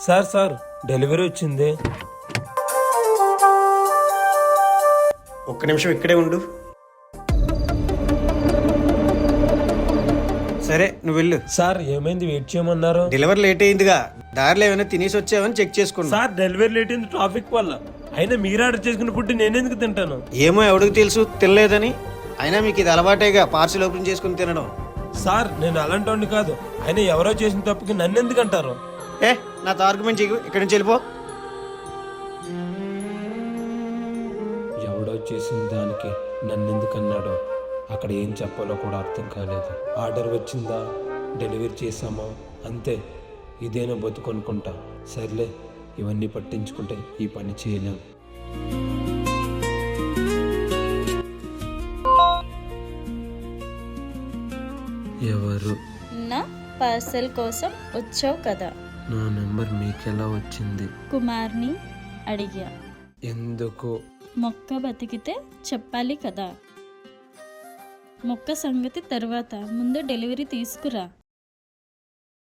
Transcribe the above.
Sir delivery వచ్చింది. ఒక్క నిమిషం ఇక్కడే ఉండు. సరే నువ్వు వెళ్ళు. సార్ ఏమైంది, వెయిట్ చేయమన్నారు. డెలివరీ లేట్ అయిందిగా, దారిలో ఏమైనా తినేసి వచ్చావని చెక్ చేసుకున్నా. సార్ డెలివరీ లేట్ అయింది ట్రాఫిక్ వల్ల. అయినా మీరు ఆర్డర్ చేసుకున్న ఫుడ్ నేనెందుకు తింటాను? ఏమో ఎవడికి తెలుసు తినలేదని. అయినా మీకు ఇది అలవాటేగా పార్సిల్ ఓపెన్ చేసుకుని తినడం. సార్ నేను అలాంటి కాదు. అయినా ఎవరో చేసిన తప్పుకి నన్ను ఎందుకు అంటారు? నాతో ఆర్గ్యుమెంట్ చేయకు, ఇక్కడి నుంచి వెళ్ళిపో. ఎవడో చేసిన దానికి నన్ను ఎందుకు అన్నాడో అక్కడ ఏం చెప్పాలో కూడా అర్థం కాలేదు. ఆర్డర్ వచ్చిందా, డెలివరీ చేసామా, అంతే. ఇదేనా బతుకొనుకుంటా. సర్లే, ఇవన్నీ పట్టించుకుంటే ఈ పని చేయలేం. ఎవరు? నా పార్సెల్ కోసం వచ్చావు కదా. నా నెంబర్ మీకెలా వచ్చింది? కుమార్ని అడిగా. ఎందుకు? మొక్క బతికితే చెప్పాలి కదా. మొక్క సంగతి తర్వాత, ముందు డెలివరీ తీసుకురా.